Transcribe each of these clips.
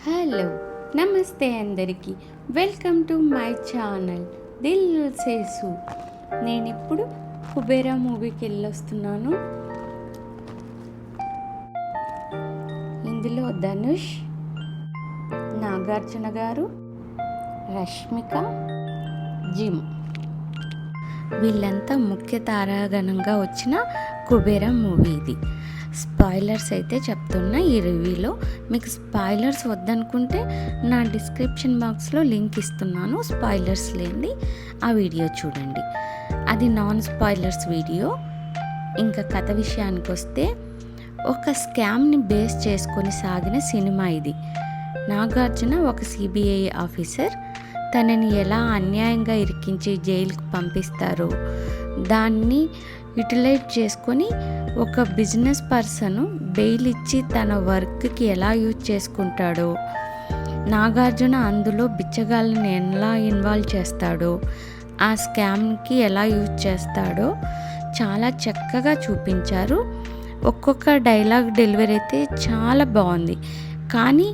Hello, నమస్తే అందరికీ. Welcome to my channel Dil Sesu. నేను ఇప్పుడు కుబేరా మూవీకి వెళ్ళొస్తున్నాను. ఇందులో ధనుష్, నాగార్జున గారు, రష్మిక, జిమ్ వీళ్ళంతా ముఖ్య తారాగణంగా వచ్చిన కుబేరా మూవీ ఇది. స్పాయిలర్స్ అయితే చెప్తున్నా ఈ రివ్యూలో. మీకు స్పాయిలర్స్ వద్దనుకుంటే నా డిస్క్రిప్షన్ బాక్స్లో లింక్ ఇస్తున్నాను, స్పాయిలర్స్ లేని ఆ వీడియో చూడండి. అది నాన్ స్పాయిలర్స్ వీడియో. ఇంకా కథ విషయానికి వస్తే, ఒక స్కామ్ని బేస్ చేసుకొని సాగిన సినిమా ఇది. నాగార్జున ఒక సిబిఐ ఆఫీసర్. తనని ఎలా అన్యాయంగా ఇరికించి జైలుకు పంపిస్తారో దాన్ని యూటిలైజ్ చేసుకొని ఒక బిజినెస్ పర్సన్ బెయిల్ ఇచ్చి తన వర్క్కి ఎలా యూజ్ చేసుకుంటాడో, నాగార్జున అందులో బిచ్చగాళ్ళని ఎలా ఇన్వాల్వ్ చేస్తాడో, ఆ స్కామ్కి ఎలా యూజ్ చేస్తాడో చాలా చక్కగా చూపించారు. ఒక్కొక్క డైలాగ్ డెలివరీ అయితే చాలా బాగుంది. కానీ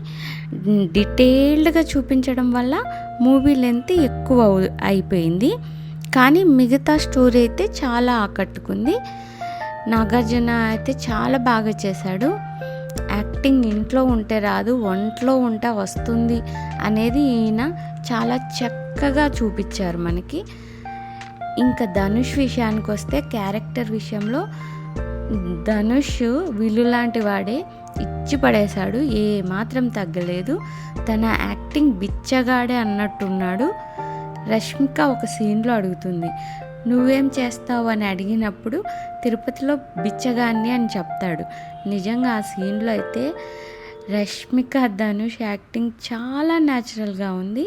డీటెయిల్డ్గా చూపించడం వల్ల మూవీ లెంత్ ఎక్కువ అయిపోయింది. కానీ మిగతా స్టోరీ అయితే చాలా ఆకట్టుకుంది. నాగార్జున అయితే చాలా బాగా చేశాడు. యాక్టింగ్ ఇంట్లో ఉంటే రాదు, ఒంట్లో ఉంటే వస్తుంది అనేది ఈయన చాలా చక్కగా చూపించారు మనకి. ఇంకా ధనుష్ విషయానికి వస్తే, క్యారెక్టర్ విషయంలో ధనుష్ విల్లు లాంటి వాడే, ఇచ్చి పడేశాడు, ఏ మాత్రం తగ్గలేదు. తన యాక్టింగ్ బిచ్చగాడే అన్నట్టున్నాడు. రష్మిక ఒక సీన్లో అడుగుతుంది, నువ్వేం చేస్తావు అని అడిగినప్పుడు తిరుపతిలో బిచ్చగాన్ని అని చెప్తాడు. నిజంగా ఆ సీన్లో అయితే రష్మిక ధనుష్ యాక్టింగ్ చాలా న్యాచురల్గా ఉంది.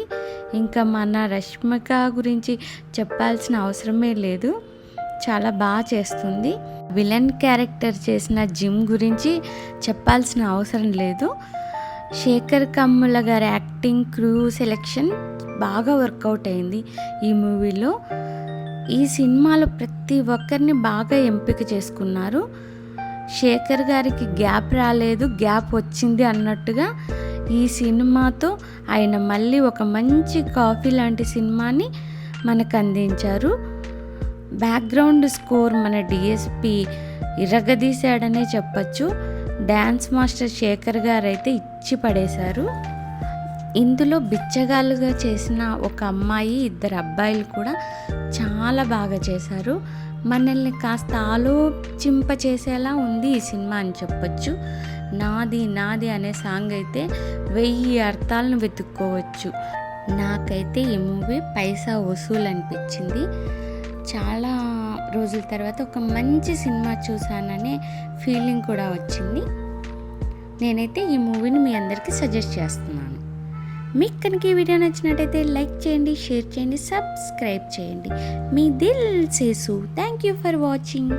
ఇంకా మన రష్మిక గురించి చెప్పాల్సిన అవసరమే లేదు, చాలా బాగా చేస్తుంది. విలన్ క్యారెక్టర్ చేసిన జిమ్ గురించి చెప్పాల్సిన అవసరం లేదు. శేఖర్ కమ్ముల గారి యాక్టింగ్, క్రూ సెలెక్షన్ బాగా వర్కౌట్ అయింది ఈ మూవీలో. ఈ సినిమాలో ప్రతి ఒక్కరిని బాగా ఎంపిక చేసుకున్నారు. శేఖర్ గారికి గ్యాప్ రాలేదు, గ్యాప్ వచ్చింది అన్నట్టుగా ఈ సినిమాతో ఆయన మళ్ళీ ఒక మంచి కాఫీ లాంటి సినిమాని మనకు అందించారు. బ్యాక్గ్రౌండ్ స్కోర్ మన డిఎస్పి ఇరగదీశాడనే చెప్పచ్చు. డ్యాన్స్ మాస్టర్ శేఖర్ గారు అయితే ఇచ్చి పడేశారు. ఇందులో బిచ్చగాళ్ళుగా చేసిన ఒక అమ్మాయి, ఇద్దరు అబ్బాయిలు కూడా చాలా బాగా చేశారు. మనల్ని కాస్త ఆలోచింప చేసేలా ఉంది ఈ సినిమా అని చెప్పచ్చు. నాది నాది అనే సాంగ్ అయితే 1000 అర్థాలను వెతుక్కోవచ్చు. నాకైతే ఈ మూవీ పైసా వసూలు అనిపించింది. చాలా రోజుల తర్వాత ఒక మంచి సినిమా చూసాననే ఫీలింగ్ కూడా వచ్చింది. నేనైతే ఈ మూవీని మీ అందరికీ సజెస్ట్ చేస్తున్నాను. మీకు కనుక ఈ వీడియో నచ్చినట్టయితే లైక్ చేయండి, షేర్ చేయండి, సబ్స్క్రైబ్ చేయండి. మీ Dil Sesu. Thank you for watching.